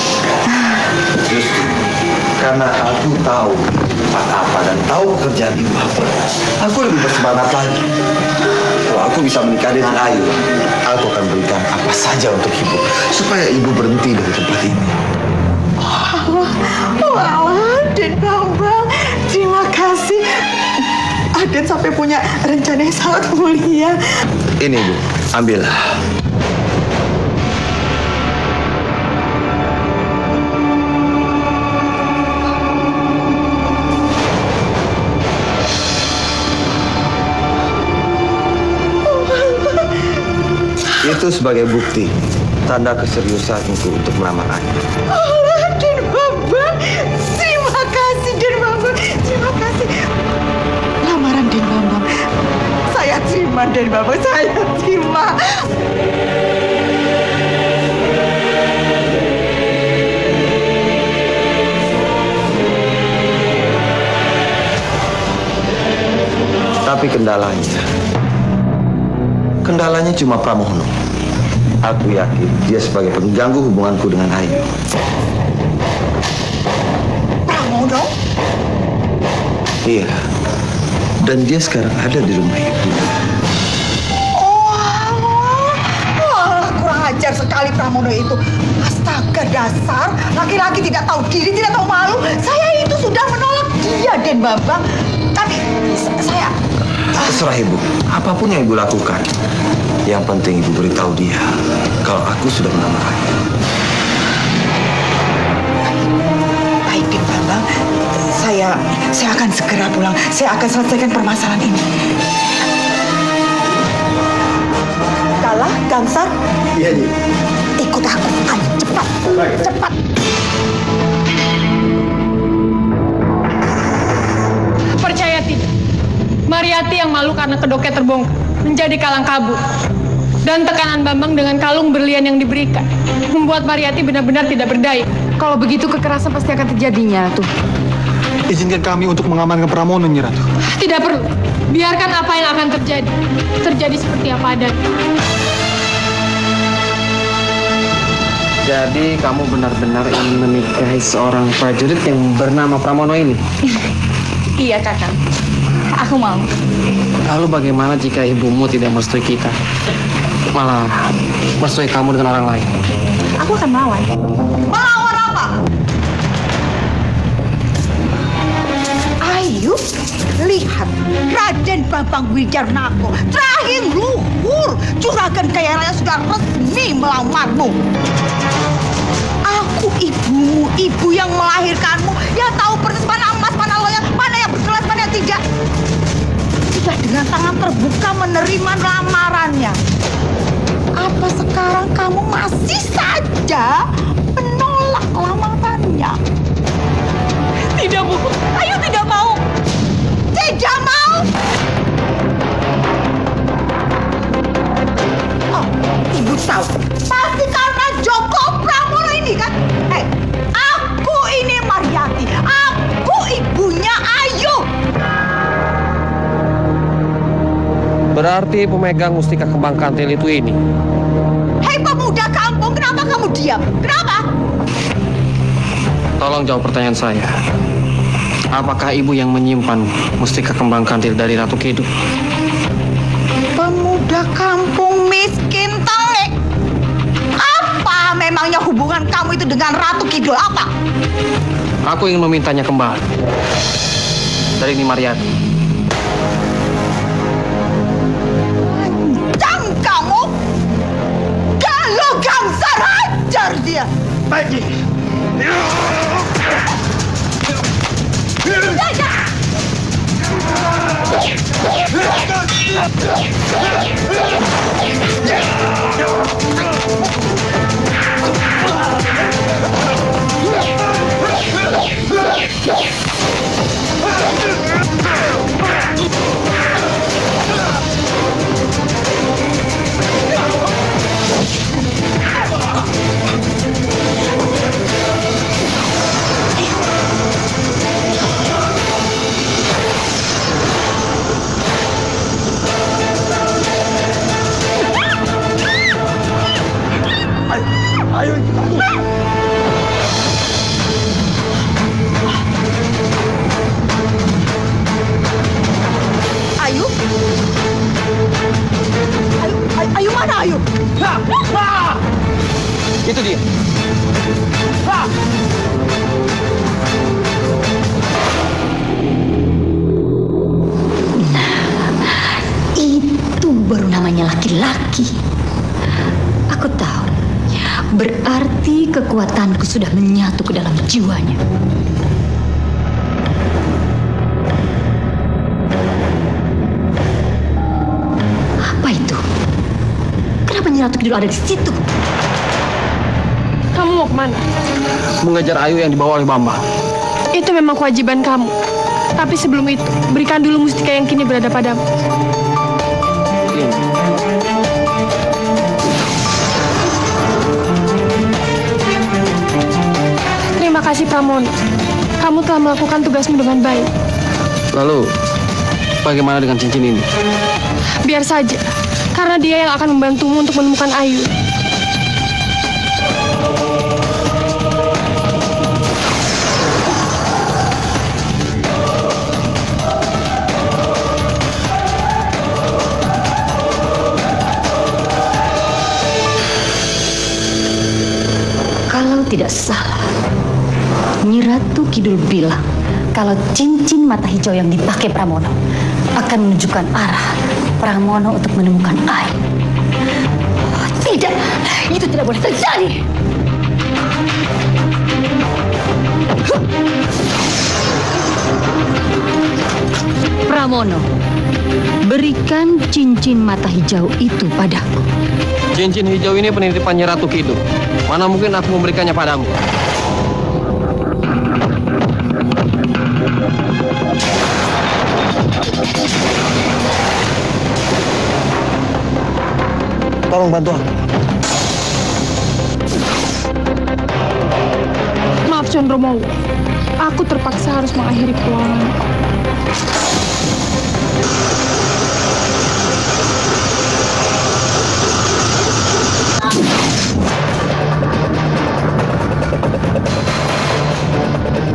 Justru karena aku tahu tempat apa dan tahu pekerjaan Ibu apa, aku lebih bersemangat lagi. Kalau aku bisa menikah dengan Ayu, aku akan berikan apa saja untuk Ibu supaya Ibu berhenti dari tempat ini. Wah, Den Bambang, terima kasih. Aden sampai punya rencana yang sangat mulia. Ini Ibu, ambillah. Itu sebagai bukti tanda keseriusanku untuk melamar Ayu. Allah, Den Bambang, terima kasih Den Bambang, terima kasih. Lamaran Den Bambang, saya terima Den Bambang, saya terima. Tapi kendalanya cuma Pramono. Aku yakin dia sebagai pengganggu hubunganku dengan Ayu. Pramono? Iya. Dan dia sekarang ada di rumah Ibu. Oh, Allah. Pramono itu. Astaga, dasar laki-laki tidak tahu diri, tidak tahu malu. Saya itu sudah menolak dia, Den Bambang. Tapi saya... Terserah ibu, apapun yang ibu lakukan. Yang penting ibu beritahu dia kalau aku sudah menamainya. Baik, Den Bambang. Saya akan segera pulang. Saya akan selesaikan permasalahan ini. Kalah, Gangsar. Iya, Nyi. Ikut aku. Ayo, cepat. Cepat. Percaya tidak? Mariati yang malu karena kedoknya terbongkar, menjadi kalang kabut. Dan tekanan Bambang dengan kalung berlian yang diberikan, membuat Mariati benar-benar tidak berdaya. Kalau begitu kekerasan pasti akan terjadinya, tuh. Izinkan kami untuk mengamankan Pramono, Nyi Ratu. Tidak perlu. Biarkan apa yang akan terjadi. Terjadi seperti apa adanya. Jadi kamu benar-benar ingin menikahi seorang prajurit yang bernama Pramono ini? Iya, Kakang. Aku mau. Lalu bagaimana jika ibumu tidak merestui kita? Malah merestui kamu dengan orang lain? Aku akan melawan. Melawan apa? Ayo, lihat. Raden Bambang Wijarnako terakhir luhur. Juragan Kaya Raya sudah resmi melamarmu. Aku ibumu, ibu yang melahirkanmu, yang tahu persis mana emas, mana loyang, mana yang berkelas, mana yang tidak. Sudah dengan tangan terbuka menerima lamarannya. Apa sekarang kamu masih saja menolak lamarannya? Tidak, Bu. Ayo, tidak mau. Tidak mau. Oh, ibu tahu. Pasti karena Joko Pramono ini kan? Aku ini Mariati. Aku ibunya Ayu. Berarti pemegang mustika kembang kantil itu ini. Hei pemuda kampung, kenapa kamu diam? Kenapa? Tolong jawab pertanyaan saya. Apakah ibu yang menyimpan mustika kembang kantil dari Ratu Kidul? Pemuda kampung miskin tengek. Apa memangnya hubungan kamu itu dengan Ratu Kidul? Apa? Aku ingin memintanya kembali dari Nyi Mariati. Lancang kamu! Kalau Gangsar hajar dia! Baik, Nyi. Ayo. Ayu? Ayu mana Ayu? Itu dia. Itu baru namanya laki-laki. Aku tahu. Berarti kekuatanku sudah menyatu ke dalam jiwanya. Apa itu? Kenapa Nyi Ratu Kidul ada di situ? Kamu mau kemana? Mengejar Ayu yang dibawa oleh Bambang. Itu memang kewajiban kamu. Tapi sebelum itu, berikan dulu mustika yang kini berada padamu. Ini. Terima kasih, Pramono. Kamu telah melakukan tugasmu dengan baik. Lalu, bagaimana dengan cincin ini? Biar saja, karena dia yang akan membantumu untuk menemukan Ayu. tidak salah. Nyi Ratu Kidul bilang kalau cincin mata hijau yang dipakai Pramono akan menunjukkan arah Pramono untuk menemukan air. Tidak, itu tidak boleh terjadi. Pramono, berikan cincin mata hijau itu padaku. Cincin hijau ini penitipannya Ratu Kidul. Mana mungkin aku memberikannya padamu? Tolong bantu aku. Maaf Condromowo, aku terpaksa harus mengakhiri petualangan.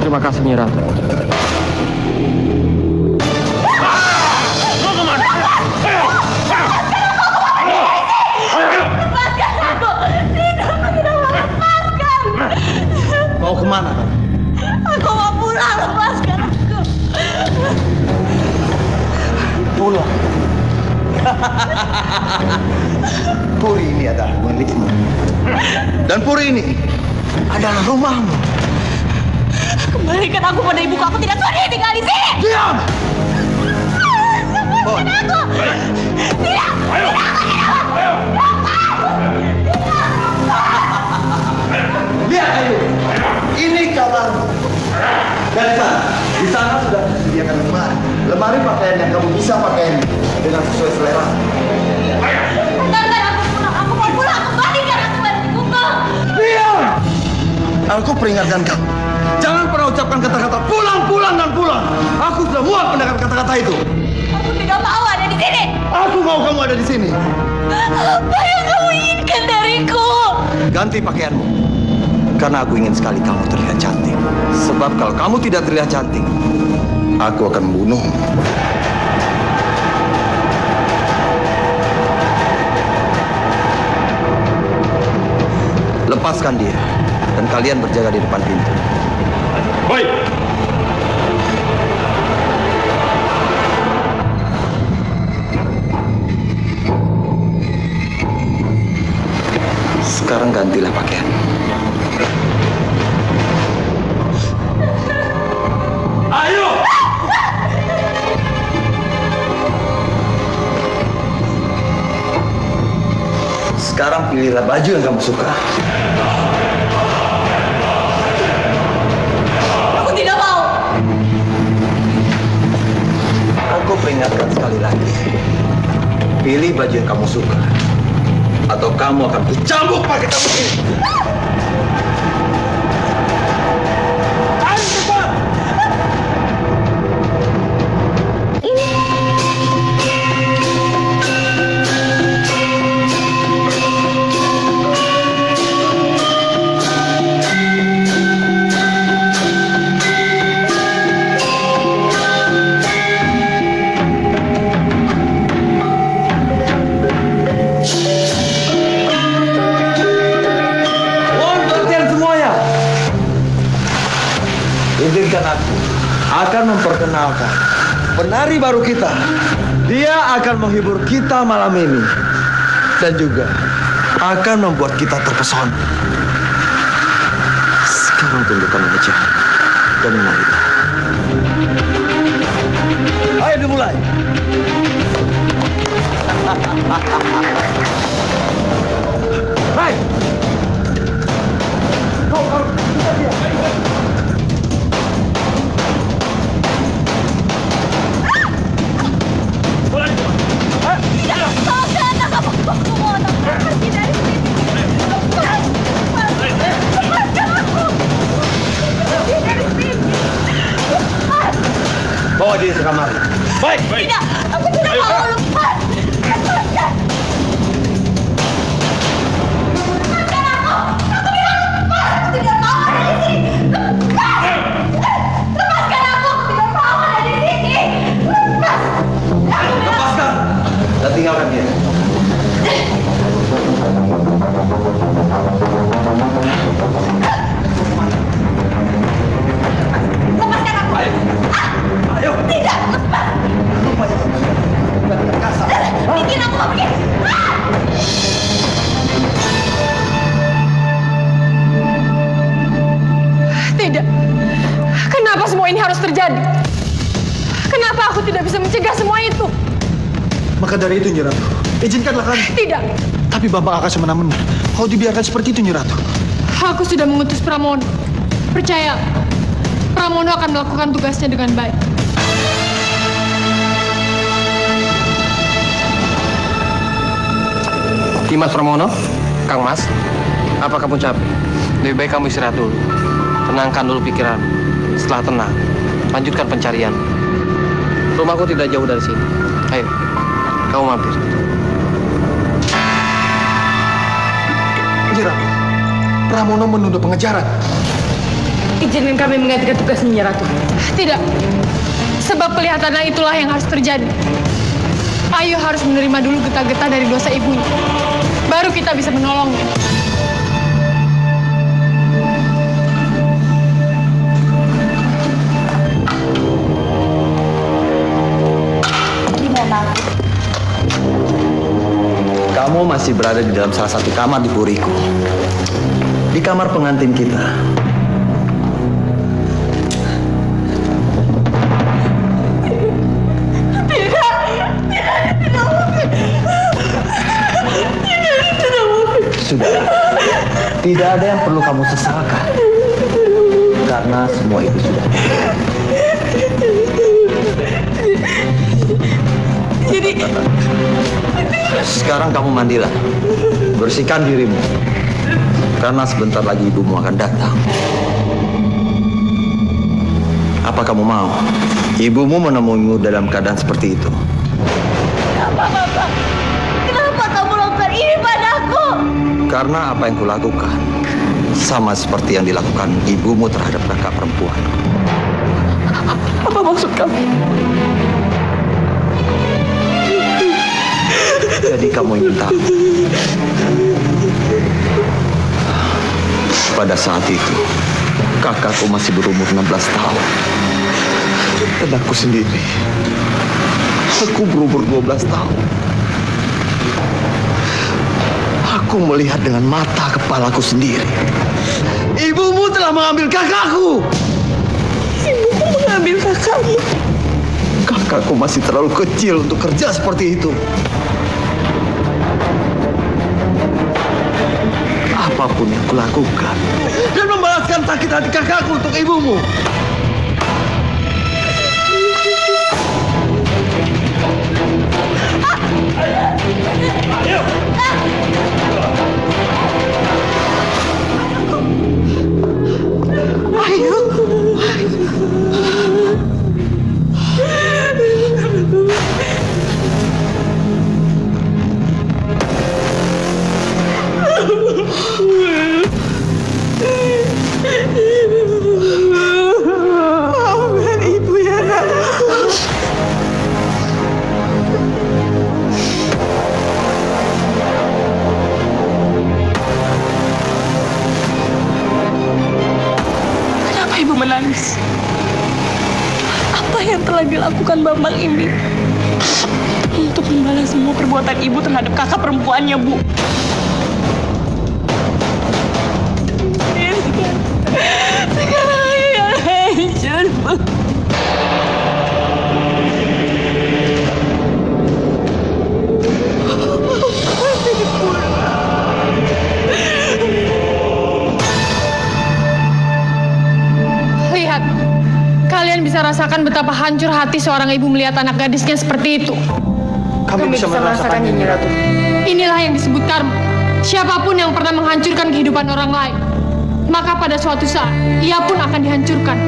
Terima kasih Nyi Ratu. Mau kemana? Aku mau pulang, lepaskan aku. Pulang. Puri ini adalah milikmu. Dan Puri ini adalah rumahmu. Kembalikan aku pada ibuku, aku tidak sudi tinggal di sini. Diam! Lepaskan aku. Tidak, Lihat Ayu, ini kamarmu. Dan di sana sudah disediakan lemari. Lemari pakaian yang kamu bisa pakai dengan sesuai selera. Biarkan aku pulang, aku mau pulang. Kembalikan aku pada ibuku. Diam! Aku peringatkan kamu. Jangan pernah ucapkan kata-kata pulang, pulang, dan pulang. Aku sudah muak mendengar kata-kata itu. Aku tidak mau ada di sini. Aku mau kamu ada di sini. Apa yang kamu inginkan dariku? Ganti pakaianmu. Karena aku ingin sekali kamu terlihat cantik. Sebab kalau kamu tidak terlihat cantik, aku akan membunuhmu. Lepaskan dia. Dan kalian berjaga di depan pintu. Baik. Sekarang gantilah pakaian. Ayo! Sekarang pilihlah baju yang kamu suka. Aku tidak mau. Aku peringatkan sekali lagi. Pilih baju yang kamu suka. Atau kamu akan kucambuk pakai cambuk ini. Ayo cepat! Izinkan aku akan memperkenalkan penari baru kita. Dia akan menghibur kita malam ini dan juga akan membuat kita terpesona. Sekarang tundukkan wajah dan menarilah. Ayo dimulai. Hai. Kau kita dia. Bawa dia ke kamar. Baik. Tidak, aku tidak mau. Lepas. Lepaskan. Lepaskan aku. Aku bilang lepas. Aku tidak mau ada di sini. Lepas. Lepaskan aku. Aku tidak mau ada di sini. Lepas. Lepaskan dan tinggalkan dia. Lepas. terjadi? Kenapa aku tidak bisa mencegah semua itu? Maka dari itu, Nyi Ratu, izinkanlah kami. Tidak, Tapi Babang Aka semena-mena. Kau dibiarkan seperti itu, Nyi Ratu. aku sudah mengutus Pramono. Percaya, Pramono akan melakukan tugasnya dengan baik. Dimas Pramono, Kang Mas, apa kamu capek? Lebih baik kamu istirahat dulu. Tenangkan dulu pikiran. Setelah tenang, lanjutkan pencarian. Rumahku tidak jauh dari sini. Ayo, kamu mampir. Nyi Ratu, Pramono menunda pengejaran. Izinkan kami menggantikan tugas Nyi Ratu. Tidak, sebab kelihatannya itulah yang harus terjadi. Ayu harus menerima dulu getah-getah dari dosa ibunya. Baru kita bisa menolongnya. Kamu masih berada di dalam salah satu kamar di puriku. Di kamar pengantin kita. Sudah. Tidak ada yang perlu kamu sesalkan. Karena semua itu sudah. Sekarang kamu mandilah. Bersihkan dirimu. Karena sebentar lagi ibumu akan datang. Apa kamu mau? Ibumu menemuimu dalam keadaan seperti itu. Kenapa, Bapak? Kenapa kamu lakukan ini padaku? Karena apa yang kulakukan sama seperti yang dilakukan ibumu terhadap kakak perempuan. Apa maksud kamu? Jadi kamu ingin tahu? Pada saat itu, kakakku masih berumur 16 tahun. Dan aku sendiri, aku berumur 12 tahun. Aku melihat dengan mata kepalaku sendiri. Ibumu telah mengambil kakakku. Ibuku mengambil kakakmu. Kakakku masih terlalu kecil untuk kerja seperti itu. Apapun yang kulakukan dan membalaskan sakit hati kakakku untuk ibumu. Ayu. Maafkan ibu ya, Nak. Kenapa ibu menangis? Apa yang telah dilakukan Bambang ini untuk membalas semua perbuatan ibu terhadap kakak perempuannya, Bu? Sekarang Ayu yang hancur, Bu. Lihat, kalian bisa rasakan betapa hancur hati seorang ibu melihat anak gadisnya seperti itu. Kami bisa merasakannya, Nyi Ratu. Inilah yang disebut karma. Siapapun yang pernah menghancurkan kehidupan orang lain, maka pada suatu saat, ia pun akan dihancurkan.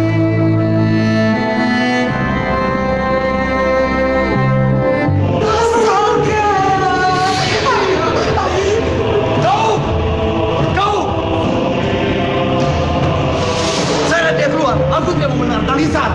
Saya lihat dia keluar. Aku tidak mau mendengar tangisan.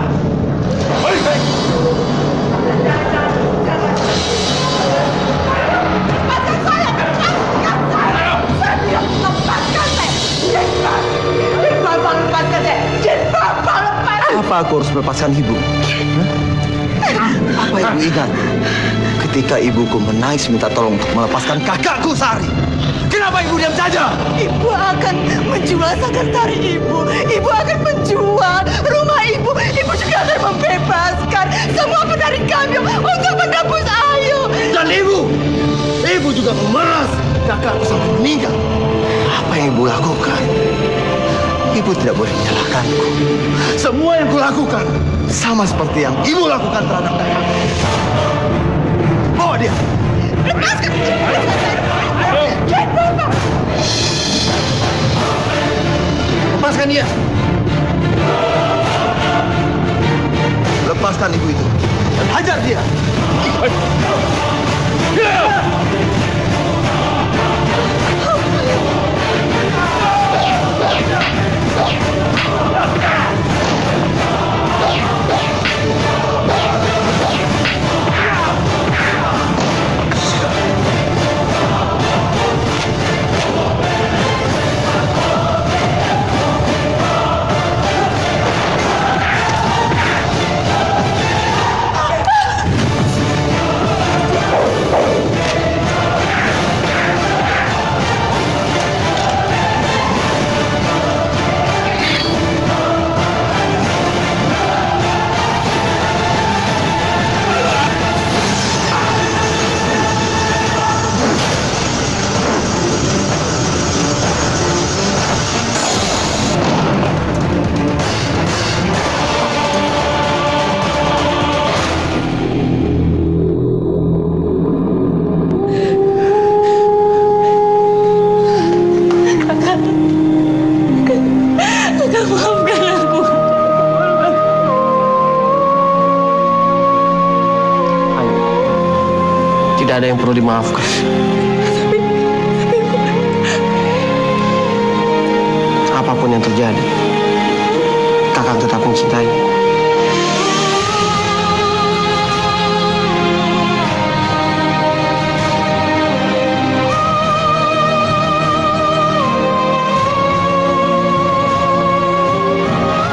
Apa aku harus melepaskan ibu? Hah? Apa ibu ingat ketika ibuku menangis minta tolong untuk melepaskan kakakku Sari? Kenapa ibu diam saja? Ibu akan menjual sekretari ibu. Ibu akan menjual rumah ibu. Ibu juga akan membebaskan semua penari kami untuk menebus Ayu. Dan ibu juga memeras kakakku sampai meninggal. Apa yang ibu lakukan? Ibu tidak boleh menyalahkanku. Semua yang kulakukan sama seperti yang ibu lakukan terhadap kakakku. Bawa dia. Lepaskan! Lepaskan dia. Lepaskan ibu itu dan hajar dia. Tidak ada yang perlu dimaafkan. Apapun yang terjadi, kakak tetap mencintai.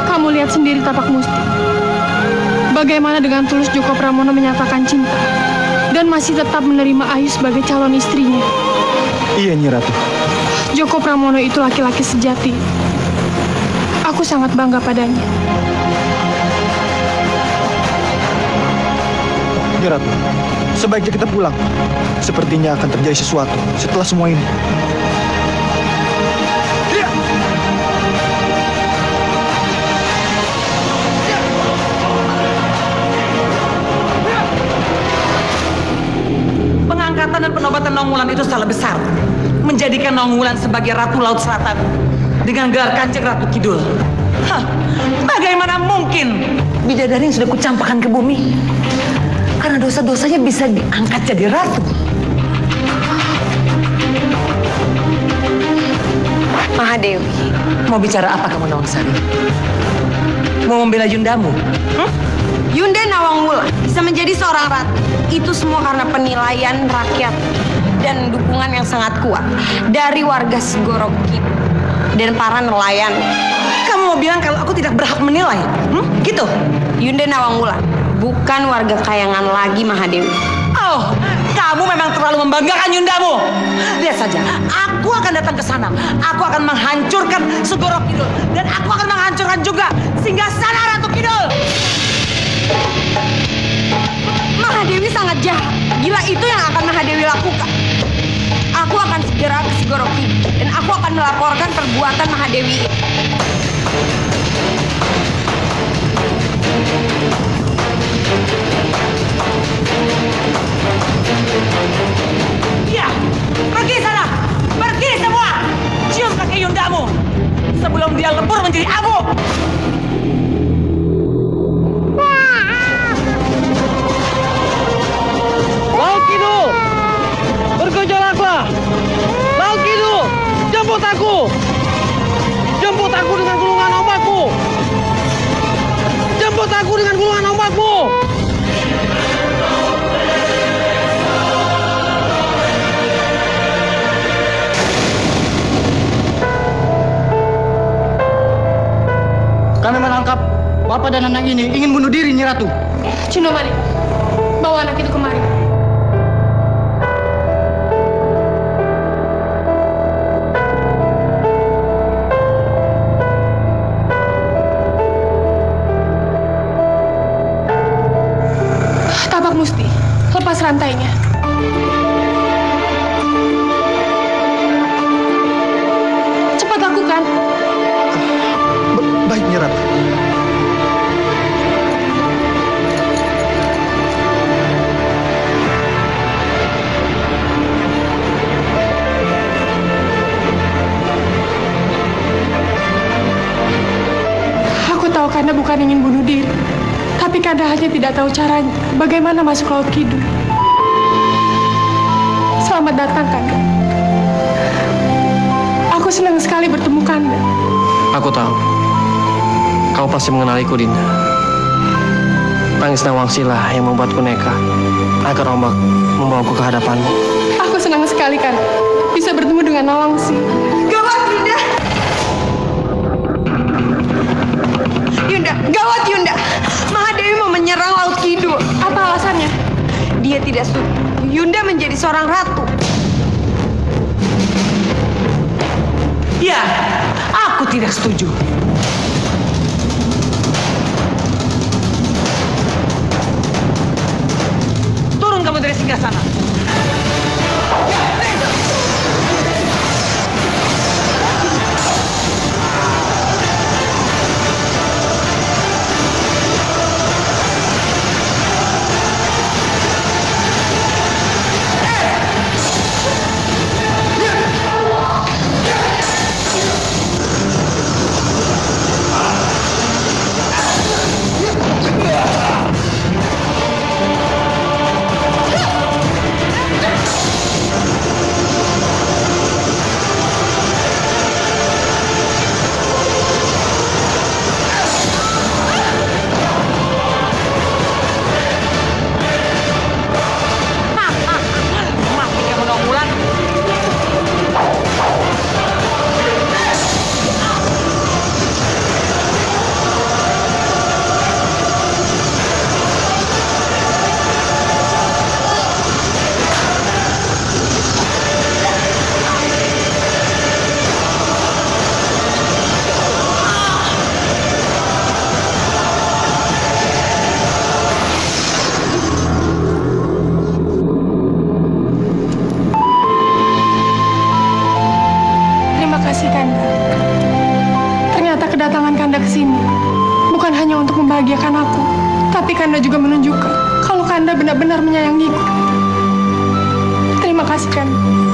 Kamu lihat sendiri tapak Musti. Bagaimana dengan tulus Joko Pramono menyatakan cinta dan masih tetap menerima Ayu sebagai calon istrinya. Iya, Nyi Ratu. Joko Pramono itu laki-laki sejati. Aku sangat bangga padanya. Nyi Ratu, sebaiknya kita pulang. Sepertinya akan terjadi sesuatu setelah semua ini. Pengangkatan dan penobatan Nongwulan itu salah besar. Menjadikan Nongwulan sebagai Ratu Laut Selatan dengan gelar Kanjeng Ratu Kidul. Hah, bagaimana mungkin bidadari yang sudah kucampakkan ke bumi karena dosa-dosanya bisa diangkat jadi ratu? Mahadewi, Mau bicara apa kamu, Nawangsari? Mau membela Yundamu? Yunda Nawangwulan bisa menjadi seorang ratu. Itu semua karena penilaian rakyat dan dukungan yang sangat kuat dari warga Segoro Kidul dan para nelayan. Kamu mau bilang kalau aku tidak berhak menilai? Gitu? Yunda Nawangwulan bukan warga Kayangan lagi, Mahadewi. Oh, kamu memang terlalu membanggakan Yundamu. Lihat saja, aku akan datang ke sana. Aku akan menghancurkan Segoro Kidul dan aku akan menghancurkan juga Singgasana Ratu Kidul. Mahadewi sangat jahat. Gila itu yang akan Mahadewi lakukan. Aku akan segera ke Segoro Kidul dan aku akan melaporkan perbuatan Mahadewi. Iya, pergi sana. Pergi semua. Cium kaki Yundamu sebelum dia lebur menjadi abu. Laut Kidul, bergejolaklah. Laut Kidul, jemput aku. Jemput aku dengan gulungan ombakmu. Jemput aku dengan gulungan ombakmu. Kami menangkap bapak dan anak ini ingin bunuh diri, Nyi Ratu. Cundomani, bawa anak itu kemari. rantainya. Cepat lakukan. Baik, Nyi Ratu. Aku tahu Kanda bukan ingin bunuh diri, tapi Kanda hanya tidak tahu caranya bagaimana masuk Laut Kidul. Selamat datang, Kanda. Aku senang sekali bertemu Kanda. Aku tahu. Kau pasti mengenaliku, Dinda. Tangis Nawangsila yang membuatku neka agar ombak membawaku ke hadapanmu. Aku senang sekali, Kanda, bisa bertemu dengan Nawangsi. Gawat, Yunda! Yunda, gawat Yunda! Mahadewi mau menyerang Laut Kidul. Apa alasannya? Dia tidak setuju Yunda menjadi seorang ratu. Ya, aku tidak setuju. Turun kamu dari singgasana. Terima kasih, Kanda. Ternyata kedatangan Kanda ke sini bukan hanya untuk membahagiakan aku, tapi Kanda juga menunjukkan kalau Kanda benar-benar menyayangiku. Terima kasih, Kanda.